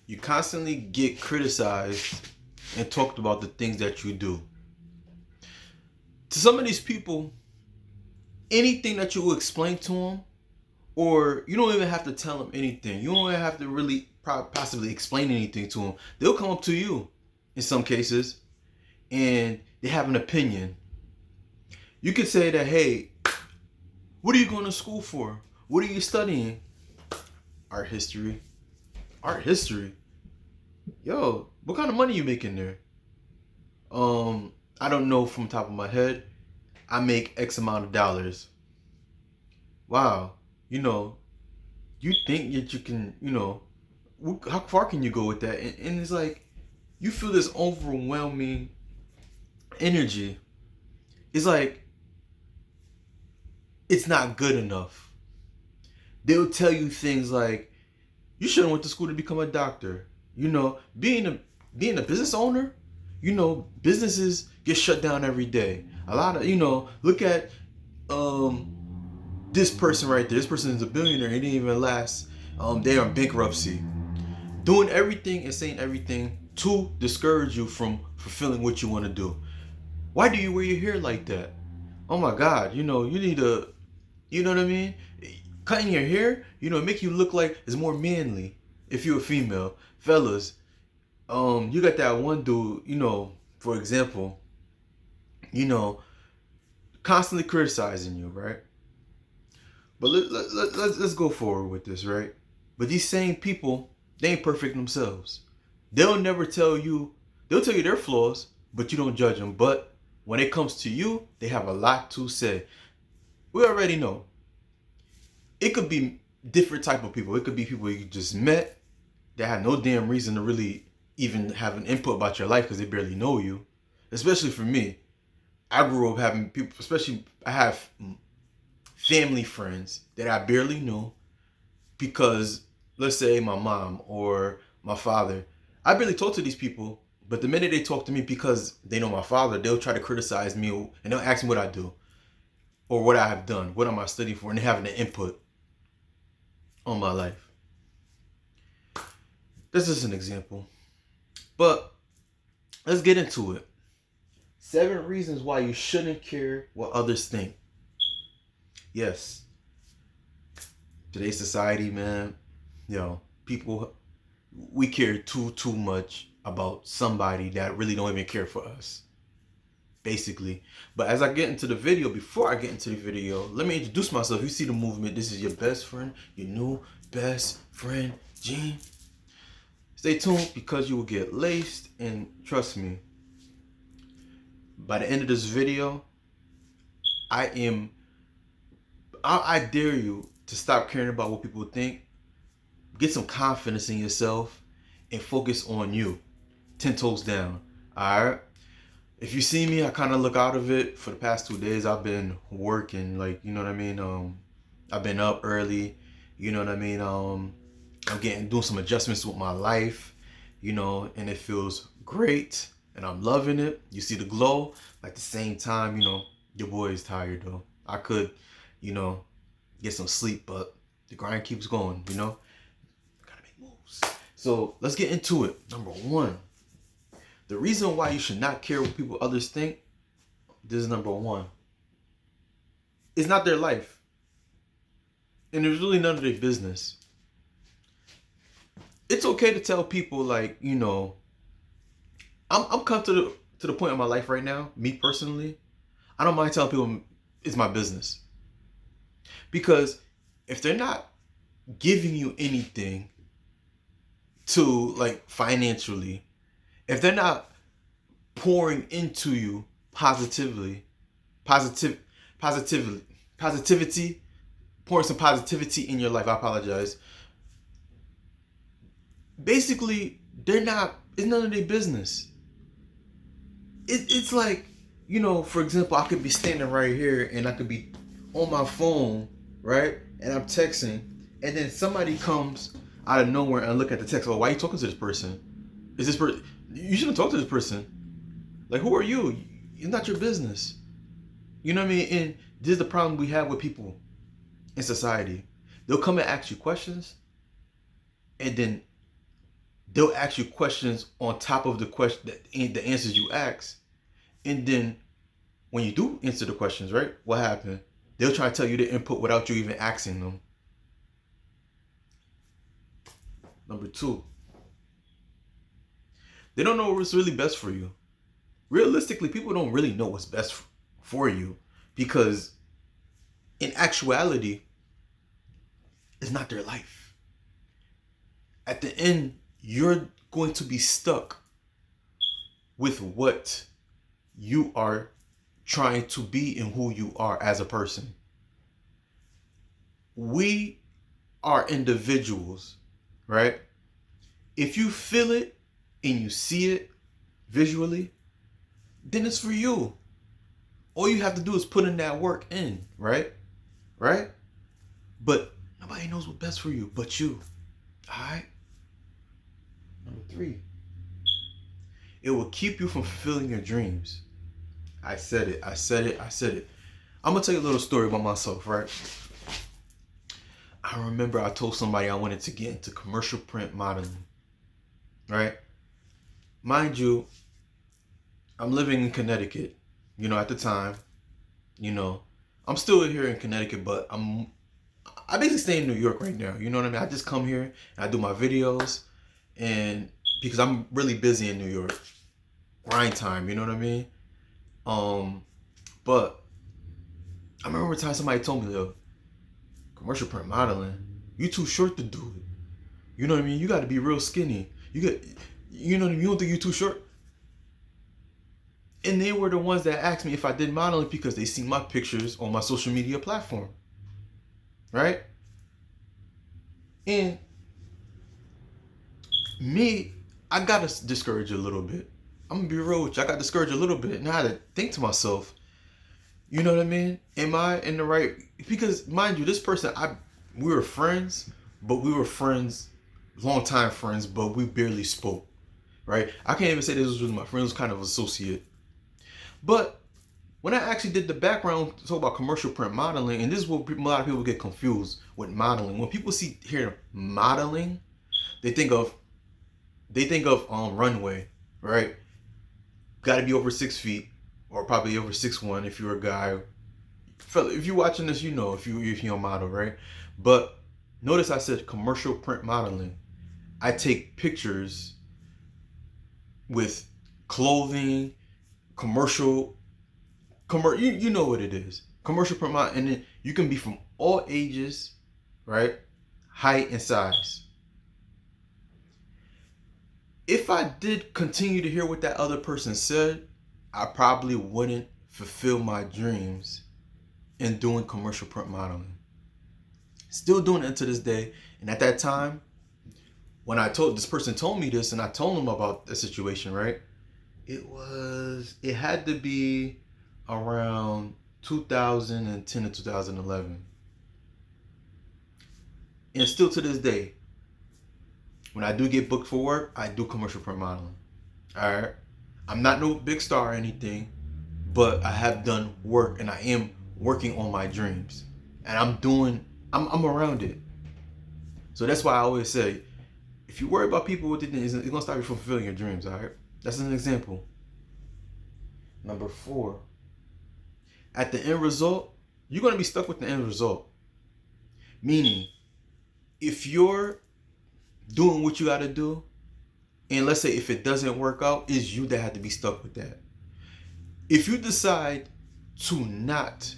You constantly get criticized and talked about the things that you do. To some of these people, anything that you explain to them, or you don't even have to tell them anything. You don't even have to really possibly explain anything to them. They'll come up to you in some cases and they have an opinion. You could say that, hey, what are you going to school for? What are you studying? Art history. Art history? Yo, what kind of money you making there? I don't know from the top of my head. I make X amount of dollars. Wow. You know, you think that you can, how far can you go with that? And it's like, you feel this overwhelming energy. It's like, it's not good enough. They'll tell you things like, you should have went to school to become a doctor. Being a business owner, businesses get shut down every day. A lot of, look at this person right there. This person is a billionaire. He didn't even last. They are in bankruptcy. Doing everything and saying everything to discourage you from fulfilling what you want to do. Why do you wear your hair like that? Oh my God, you need to, you know what I mean? Cutting your hair, make you look like it's more manly if you're a female. Fellas, you got that one dude, for example, constantly criticizing you, right? But let's go forward with this, right? But these same people, they ain't perfect themselves. They'll never tell you, they'll tell you their flaws, but you don't judge them. But when it comes to you, they have a lot to say. We already know. It could be different type of people. It could be people you just met that had no damn reason to really even have an input about your life because they barely know you. Especially for me. I grew up having people, especially I have family friends that I barely knew because, let's say, my mom or my father, I barely talk to these people, but the minute they talk to me because they know my father, they'll try to criticize me and they'll ask me what I do or what I have done, what am I studying for, and they having an input on my life. This is an example. But let's get into it. 7 reasons why you shouldn't care what others think. Yes. Today's society, man, people, we care too much about somebody that really don't even care for us. Basically. But as I get into the video, before I get into the video, let me introduce myself. You see the movement. This is your best friend, your new best friend, Gene. Stay tuned because you will get laced, and trust me, by the end of this video, I dare you to stop caring about what people think. Get some confidence in yourself and focus on you. 10 toes down. Alright? If you see me, I kind of look out of it. For the past 2 days, I've been working, like, you know what I mean? I've been up early, you know what I mean? I'm doing some adjustments with my life, and it feels great, and I'm loving it. You see the glow. At the same time, your boy is tired though. I could, get some sleep, but the grind keeps going, Gotta make moves. So let's get into it. Number 1. The reason why you should not care what people others think, this is number 1. It's not their life. And it's really none of their business. It's okay to tell people, like, I'm come to the point in my life right now, me personally, I don't mind telling people it's my business. Because if they're not giving you anything to, like, financially, if they're not pouring into you positivity, pouring some positivity in your life, I apologize. Basically, it's none of their business. It's like, for example, I could be standing right here and I could be on my phone, right? And I'm texting, and then somebody comes out of nowhere and look at the text. Oh, why are you talking to this person? Is this person? You shouldn't talk to this person. Like, who are you? It's not your business. You know what I mean? And this is the problem we have with people in society. They'll come and ask you questions, and then they'll ask you questions on top of the answers you ask. And then when you do answer the questions, right, what happened? They'll try to tell you the input without you even asking them. Number two, they don't know what's really best for you. Realistically, people don't really know what's best for you because in actuality, it's not their life. At the end, you're going to be stuck with what you are trying to be and who you are as a person. We are individuals, right? If you feel it and you see it visually, then it's for you. All you have to do is put in that work in, right? Right? But nobody knows what's best for you but you. All right? Number three, it will keep you from fulfilling your dreams. I said it. I'm going to tell you a little story about myself, right? I remember I told somebody I wanted to get into commercial print modeling, right? Mind you, I'm living in Connecticut, at the time, I'm still here in Connecticut, but I basically stay in New York right now. You know what I mean? I just come here and I do my videos, and because I'm really busy in New York, grind time, you know what I mean? But I remember a time somebody told me, yo, commercial print modeling, you too short to do it. You know what I mean? You got to be real skinny. You know what I mean? You don't think you're too short? And they were the ones that asked me if I did modeling because they see my pictures on my social media platform. Right? And me, I got discouraged a little bit. I'm going to be real with you. I got discouraged a little bit. And I had to think to myself, you know what I mean? Am I in the right? Because mind you, this person, we were friends, but we were friends, long-time friends, but we barely spoke. Right? I can't even say this was my friend, it was kind of associate. But when I actually did the background talk about commercial print modeling, and this is what a lot of people get confused with modeling. When people hear modeling, they think of runway, right? Got to be over 6 feet, or probably over 6'1" if you're a guy. If you're watching this, if you're a model, right? But notice I said commercial print modeling. I take pictures with clothing, commercial, you know what it is. Commercial print modeling, and then you can be from all ages, right? Height and size. If I did continue to hear what that other person said, I probably wouldn't fulfill my dreams in doing commercial print modeling. Still doing it to this day. And at that time, when this person told me this and I told him about the situation, right? It had to be around 2010 to 2011. And still to this day, when I do get booked for work, I do commercial print modeling. All right. I'm not no big star or anything, but I have done work and I am working on my dreams. And I'm around it. So that's why I always say, if you worry about people, it's going to stop you from fulfilling your dreams, all right? That's an example. Number 4, at the end result, you're going to be stuck with the end result. Meaning, if you're doing what you got to do, and let's say if it doesn't work out, it's you that have to be stuck with that. If you decide to not,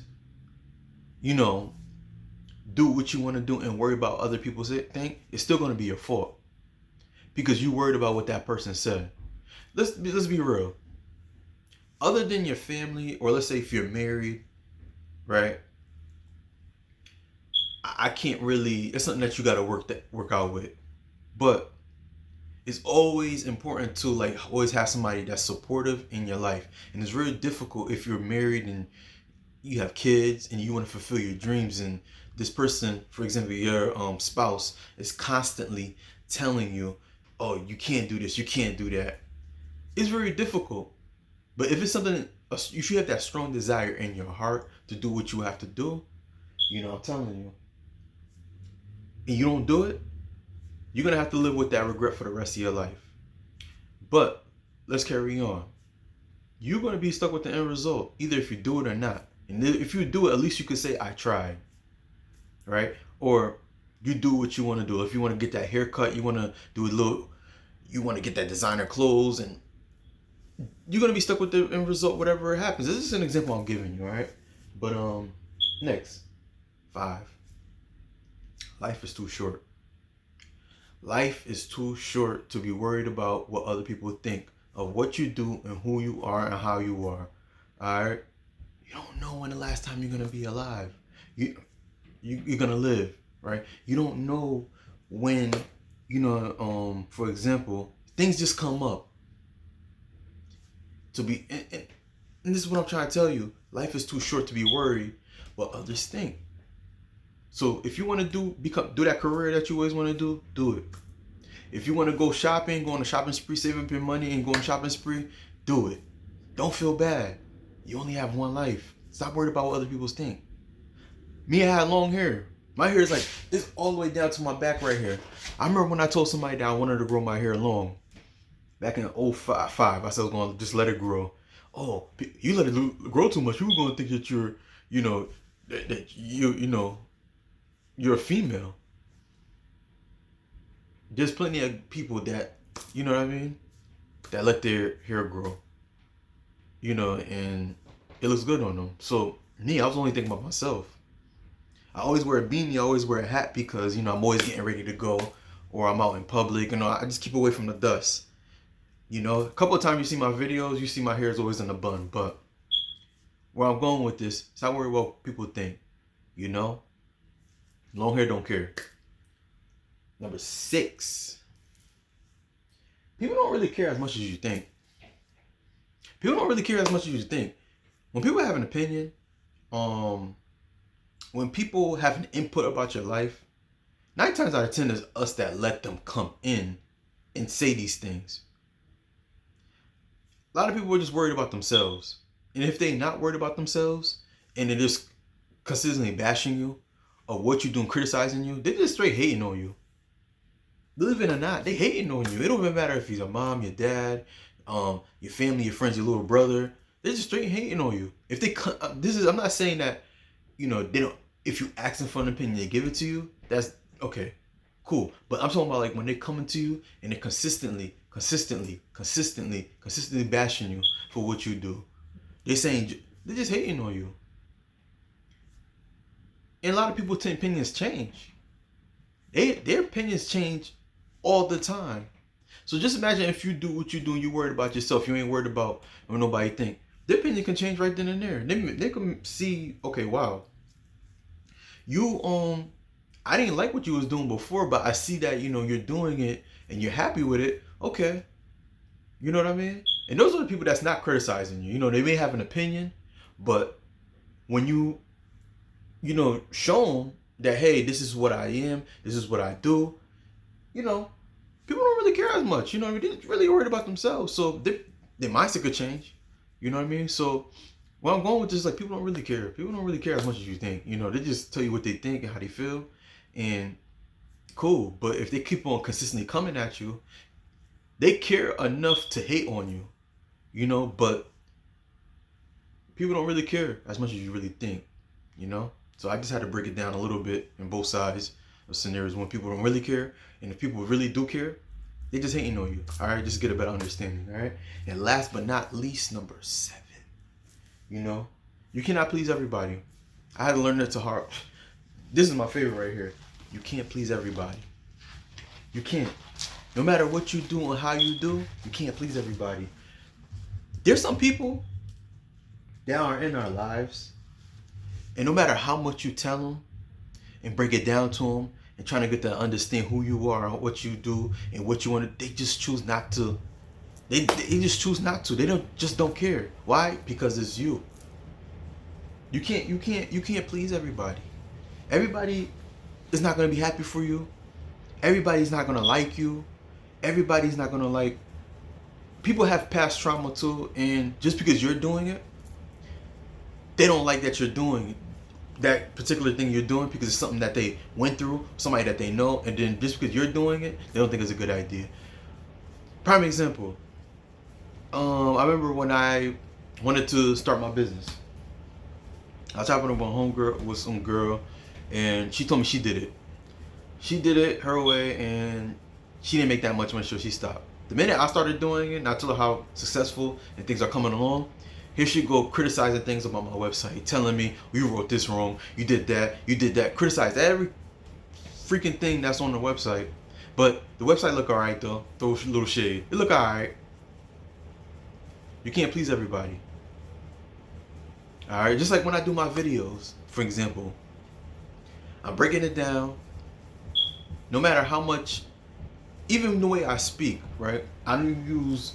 do what you want to do and worry about other people's thing, it's still going to be your fault. Because you worried about what that person said. Let's be real. Other than your family, or let's say if you're married, right? I can't really, it's something that you got to work out with. But it's always important to always have somebody that's supportive in your life. And it's really difficult if you're married and you have kids and you want to fulfill your dreams, and this person, for example, your spouse, is constantly telling you, oh, you can't do this, you can't do that. It's very difficult. But if it's something, you should have that strong desire in your heart to do what you have to do. I'm telling you. And you don't do it, You're gonna have to live with that regret for the rest of your life. But let's carry on. You're gonna be stuck with the end result, either if you do it or not. And if you do it, at least you could say, I tried. Right? Or you do what you want to do. If you want to get that haircut, you want to do a little, you want to get that designer clothes, and you're gonna be stuck with the end result, whatever it happens. This is an example I'm giving you, all right? But next, 5. Life is too short. Life is too short to be worried about what other people think of what you do and who you are and how you are. All right? You don't know when the last time you're gonna be alive. You're gonna live, right? You don't know when, for example, things just come up. And this is what I'm trying to tell you. Life is too short to be worried what others think. So if you want to do that career that you always want to do it. If you want to go shopping, go on a shopping spree, save up your money and go on a shopping spree, do it. Don't feel bad. You only have one life. Stop worried about what other people think. Me, I had long hair. My hair is like, it's all the way down to my back right here. I remember when I told somebody that I wanted to grow my hair long. Back in 2005, I said I was going to just let it grow. Oh, you let it grow too much, people are going to think that you're a female. There's plenty of people that, you know what I mean, that let their hair grow, and it looks good on them. So me, I was only thinking about myself. I always wear a beanie, I always wear a hat because, I'm always getting ready to go, or I'm out in public, I just keep away from the dust. A couple of times you see my videos, you see my hair is always in a bun, but where I'm going with this, it's not worry about what people think, Long hair don't care. Number 6. People don't really care as much as you think. People don't really care as much as you think. When people have an opinion, when people have an input about your life, 9 times out of 10 is us that let them come in and say these things. A lot of people are just worried about themselves. And if they're not worried about themselves and they're just consistently bashing you or what you're doing, criticizing you, they're just straight hating on you. Believe it or not, they hating on you. It don't even matter if he's your mom, your dad, your family, your friends, your little brother. They're just straight hating on you. If they, I'm not saying that, they don't. If you ask them for an opinion, they give it to you. That's okay, cool. But I'm talking about like when they coming to you and they're consistently bashing you for what you do. They're just hating on you. And a lot of people's opinions change. Their opinions change all the time. So just imagine if you do what you do and you worried about yourself, you ain't worried about what nobody think. Their opinion can change right then and there. They can see, okay, wow, you I didn't like what you was doing before, but I see that you're doing it and you're happy with it. Okay, you know what I mean? And those are the people that's not criticizing you. They may have an opinion, but when you show them that, hey, this is what I am, this is what I do, people don't really care as much. They're really worried about themselves. So their mindset could change. You know what I mean? So what I'm going with this is like, people don't really care. People don't really care as much as you think. They just tell you what they think and how they feel. And cool. But if they keep on consistently coming at you, they care enough to hate on you. But people don't really care as much as you really think. So I just had to break it down a little bit in both sides of scenarios when people don't really care, and if people really do care, they just hating on you. All right, just get a better understanding. All right, and last but not least, number 7. You cannot please everybody. I had to learn that to heart. This is my favorite right here. You can't please everybody. You can't. No matter what you do and how you do, you can't please everybody. There's some people that are in our lives, and no matter how much you tell them and break it down to them and trying to get them to understand who you are and what you do and what you want to, they just choose not to. They just choose not to. They don't care. Why? Because it's you. You can't please everybody. Everybody is not going to be happy for you. Everybody's not going to like you. Everybody's not going to like. People have past trauma too, and just because you're doing it, they don't like that you're doing it. that particular thing you're doing because it's something that they went through, somebody that they know, and then just because you're doing it, they don't think it's a good idea. Prime example. I remember when I wanted to start my business. I was talking with some girl, and she told me she did it. She did it her way, and she didn't make that much money, so she stopped. The minute I started doing it, and I told her how successful and things are coming along, here she go criticizing things about my website, telling me, you wrote this wrong, you did that, criticize every freaking thing that's on the website. But the website look alright though, throw a little shade. It look alright. You can't please everybody. Alright, just like when I do my videos, for example, I'm breaking it down. No matter how much, even the way I speak, right? I don't use,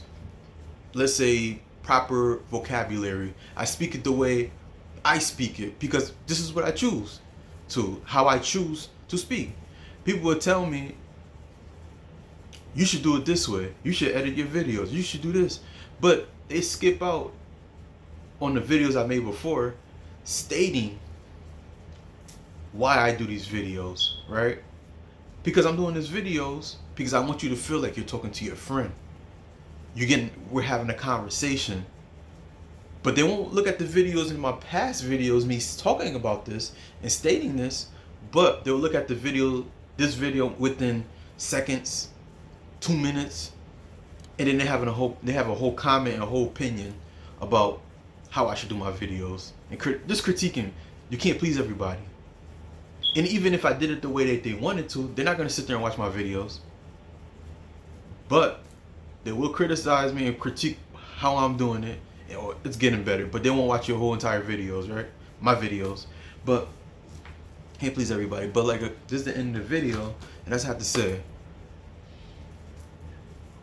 let's say, proper vocabulary. I speak it the way I speak it because this is what I choose to, how I choose to speak. People will tell me, you should do it this way. You should edit your videos. You should do this. But they skip out on the videos I made before stating why I do these videos, right? Because I'm doing these videos because I want you to feel like you're talking to your friend. We're having a conversation. But they won't look at the videos in my past videos, me talking about this and stating this, but they'll look at the video, this video within seconds, 2 minutes, and then they have a whole comment and a whole opinion about how I should do my videos and just critiquing. You can't please everybody. And even if I did it the way that they wanted to, they're not going to sit there and watch my videos. But they will criticize me and critique how I'm doing it. It's getting better, but they won't watch your whole entire videos, right? My videos. But can't please everybody. But like, this is the end of the video, and I just have to say,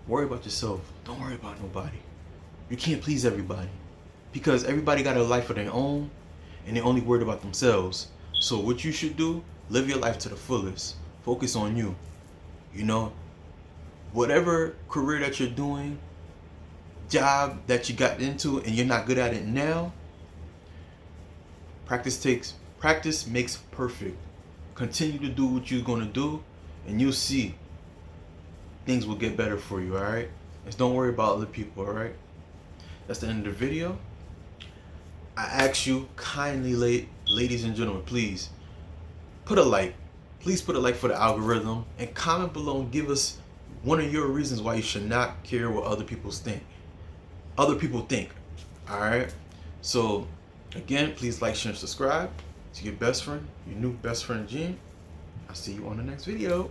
worry about yourself. Don't worry about nobody. You can't please everybody because everybody got a life of their own, and they're only worried about themselves. So what you should do, live your life to the fullest. Focus on you. You know, whatever career that you're doing, job that you got into and you're not good at it now, practice makes perfect. Continue to do what you're going to do, and you'll see things will get better for you. All right, just don't worry about other people. All right, that's the end of the video. I ask you kindly, ladies and gentlemen, please put a like. Please put a like for the algorithm, and comment below and give us one of your reasons why you should not care what other people think. All right. So again, please like, share, and subscribe to your best friend, your new best friend, Gene. I'll see you on the next video.